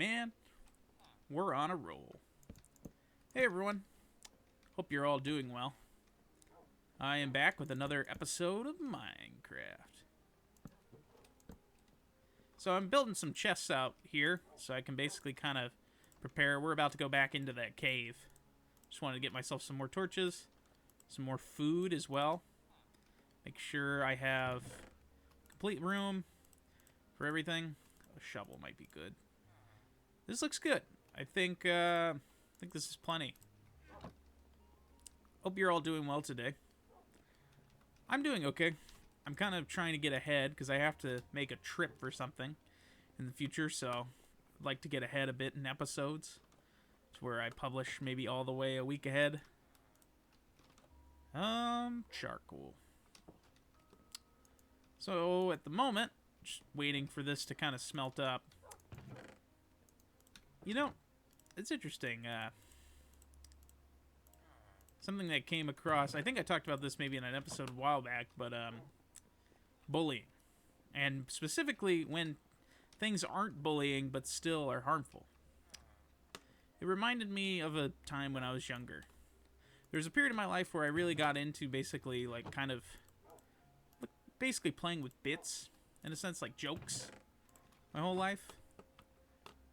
Man, we're on a roll. Hey everyone, hope you're all doing well. I am back with another episode of Minecraft. So I'm building some chests out here, so I can basically kind of prepare. We're about to go back into that cave. Just wanted to get myself some more torches, some more food as well. Make sure I have complete room for everything. A shovel might be good. This looks good. I think this is plenty. Hope you're all doing well today. I'm doing okay. I'm kind of trying to get ahead because I have to make a trip for something in the future, so I'd like to get ahead a bit in episodes to where I publish maybe all the way a week ahead. Charcoal. So at the moment, just waiting for this to kind of smelt up. You know, it's interesting. Something that came across, I think I talked about this maybe in an episode a while back, but bullying. And specifically when things aren't bullying but still are harmful. It reminded me of a time when I was younger. There was a period in my life where I really got into basically like kind of basically playing with bits, in a sense, like jokes, my whole life.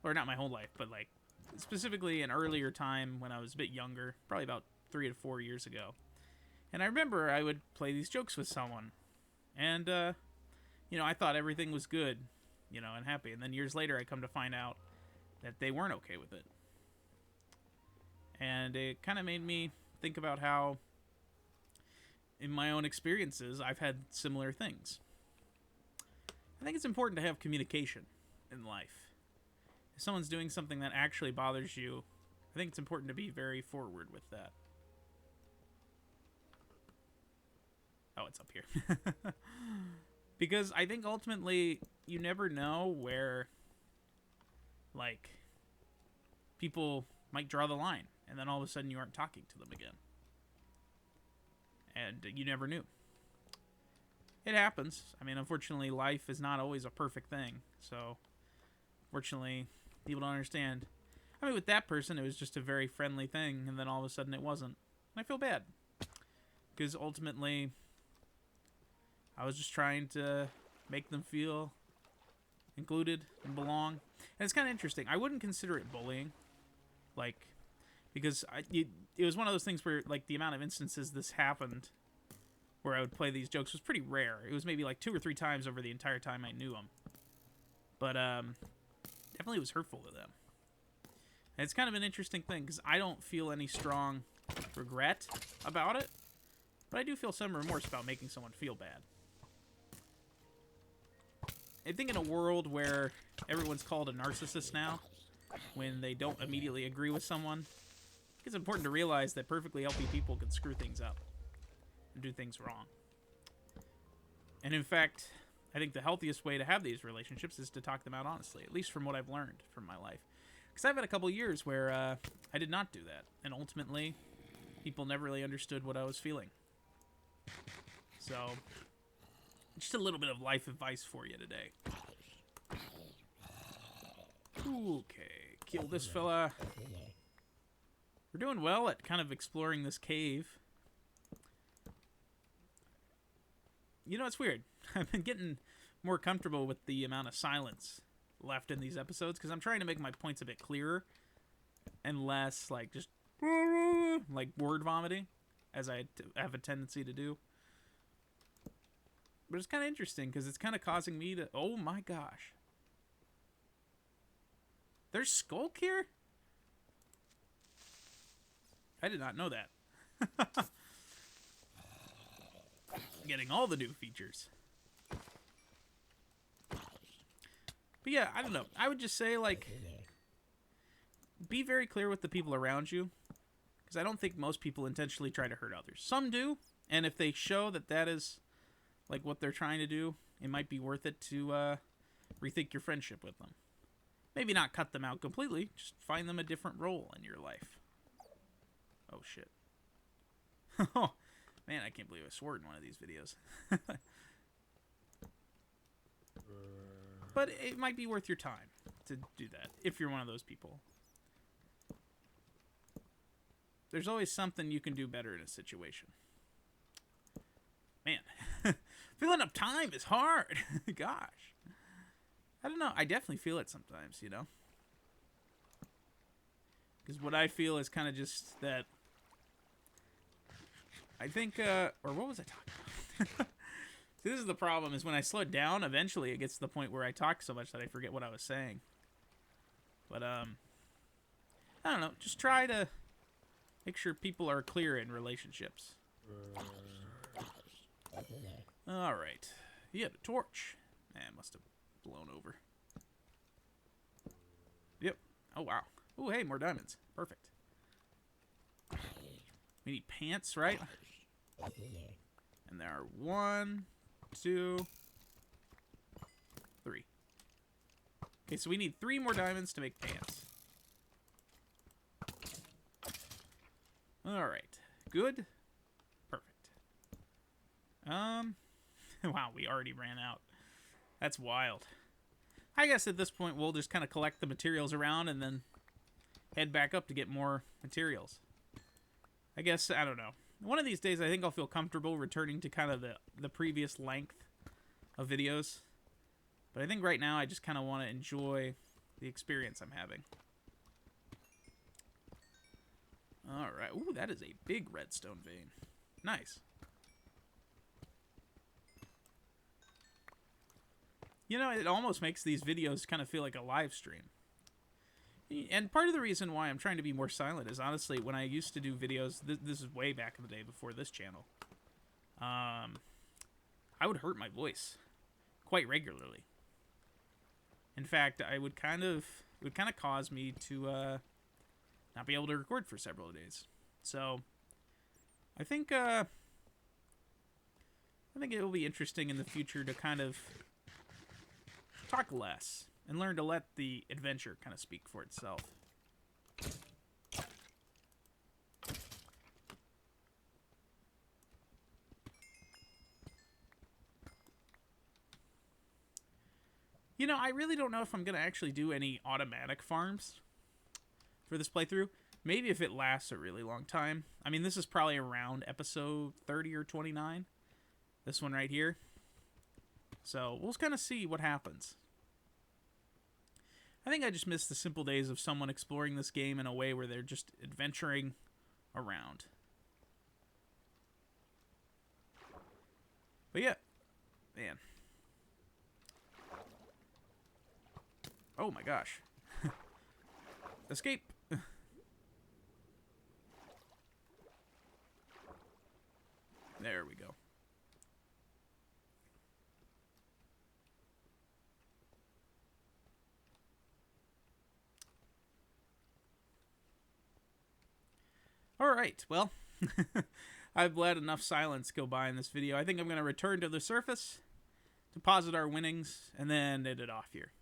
Or not my whole life, but like specifically an earlier time when I was a bit younger, probably about 3 to 4 years ago. And I remember I would play these jokes with someone. And, I thought everything was good, and happy. And then years later, I come to find out that they weren't okay with it. And it kind of made me think about how, in my own experiences, I've had similar things. I think it's important to have communication in life. If someone's doing something that actually bothers you, I think it's important to be very forward with that. Oh, it's up here. Because I think ultimately you never know where, like, people might draw the line, and then all of a sudden you aren't talking to them again. And you never knew. It happens. I mean, unfortunately, life is not always a perfect thing. So, fortunately, people don't understand. I mean, with that person, it was just a very friendly thing, and then all of a sudden it wasn't. And I feel bad. Because ultimately, I was just trying to make them feel included and belong. And it's kind of interesting. I wouldn't consider it bullying. Like, because it was one of those things where, like, the amount of instances this happened where I would play these jokes was pretty rare. It was maybe like 2 or 3 times over the entire time I knew them. But, definitely was hurtful to them. And it's kind of an interesting thing, because I don't feel any strong regret about it. But I do feel some remorse about making someone feel bad. I think in a world where everyone's called a narcissist now, when they don't immediately agree with someone, it's important to realize that perfectly healthy people can screw things up and do things wrong. And in fact, I think the healthiest way to have these relationships is to talk them out honestly, at least from what I've learned from my life. Because I've had a couple years where I did not do that, and ultimately, people never really understood what I was feeling. So, just a little bit of life advice for you today. Okay, kill this fella. We're doing well at kind of exploring this cave. You know, it's weird. I've been getting more comfortable with the amount of silence left in these episodes because I'm trying to make my points a bit clearer and less like just like word vomiting, as I have a tendency to do. But it's kind of interesting because it's kind of causing me to... Oh my gosh. There's Skulk here? I did not know that. Getting all the new features. But yeah, I don't know. I would just say, like, be very clear with the people around you. Because I don't think most people intentionally try to hurt others. Some do. And if they show that that is... like what they're trying to do, it might be worth it to rethink your friendship with them. Maybe not cut them out completely, just find them a different role in your life. Oh shit. Oh man, I can't believe I swore in one of these videos. But it might be worth your time. to do that, if you're one of those people. There's always something you can do better in a situation. Man, filling up time is hard. Gosh. I don't know. I definitely feel it sometimes, you know? Because what I feel is kind of just that... I think, or what was I talking about? See, this is the problem, is when I slow it down, eventually it gets to the point where I talk so much that I forget what I was saying. But, I don't know. Just try to make sure people are clear in relationships. Alright. He had a torch. Man, it must have blown over. Yep. Oh, wow. Oh, hey, more diamonds. Perfect. We need pants, right? And there are 1, 2, 3. Okay, so we need 3 more diamonds to make pants. Alright. Good. Perfect. Wow, we already ran out. That's wild. I guess at this point we'll just kind of collect the materials around and then head back up to get more materials. I guess, I don't know. One of these days I think I'll feel comfortable returning to kind of the previous length of videos. But I think right now I just kind of want to enjoy the experience I'm having. Alright. Ooh, that is a big redstone vein. Nice. You know, it almost makes these videos kind of feel like a live stream. And part of the reason why I'm trying to be more silent is, honestly, when I used to do videos, this is way back in the day before this channel, I would hurt my voice quite regularly. In fact, it would kind of cause me to not be able to record for several days. So, I think it will be interesting in the future to kind of talk less and learn to let the adventure kind of speak for itself. You know, I really don't know if I'm going to actually do any automatic farms for this playthrough. Maybe if it lasts a really long time. I mean, this is probably around episode 30 or 29. This one right here. So, we'll kind of see what happens. I think I just miss the simple days of someone exploring this game in a way where they're just adventuring around. But yeah, man. Oh my gosh. Escape. There we go. Alright, well, I've let enough silence go by in this video. I think I'm going to return to the surface, deposit our winnings, and then end it off here.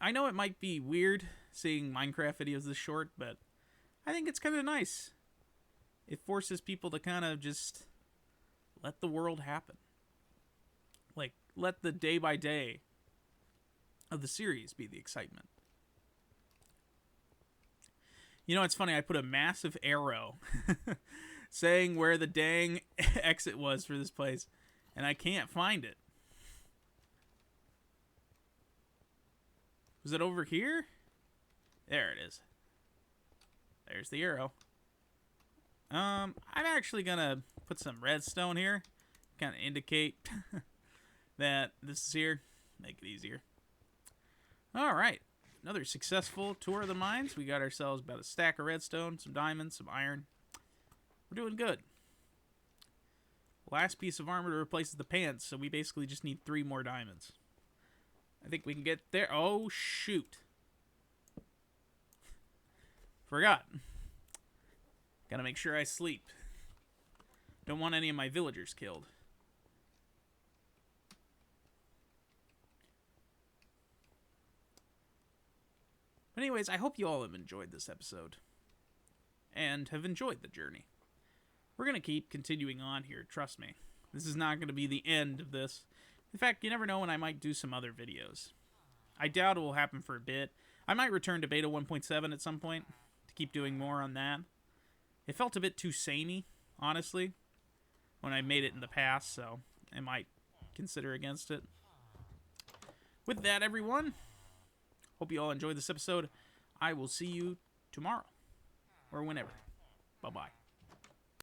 I know it might be weird seeing Minecraft videos this short, but I think it's kind of nice. It forces people to kind of just let the world happen. Like, let the day by day of the series be the excitement. You know, it's funny, I put a massive arrow saying where the dang exit was for this place, and I can't find it. Was it over here? There it is. There's the arrow. I'm actually gonna put some redstone here, kind of indicate that this is here, make it easier. Alright. Another successful tour of the mines. We got ourselves about a stack of redstone, some diamonds, some iron. We're doing good. Last piece of armor replaces the pants, so we basically just need 3 more diamonds. I think we can get there. Oh, shoot. Forgot. Gotta make sure I sleep. Don't want any of my villagers killed. But anyways, I hope you all have enjoyed this episode. And have enjoyed the journey. We're going to keep continuing on here, trust me. This is not going to be the end of this. In fact, you never know when I might do some other videos. I doubt it will happen for a bit. I might return to beta 1.7 at some point to keep doing more on that. It felt a bit too samey, honestly, when I made it in the past, so I might consider against it. With that, everyone, hope you all enjoyed this episode. I will see you tomorrow or whenever. Bye-bye.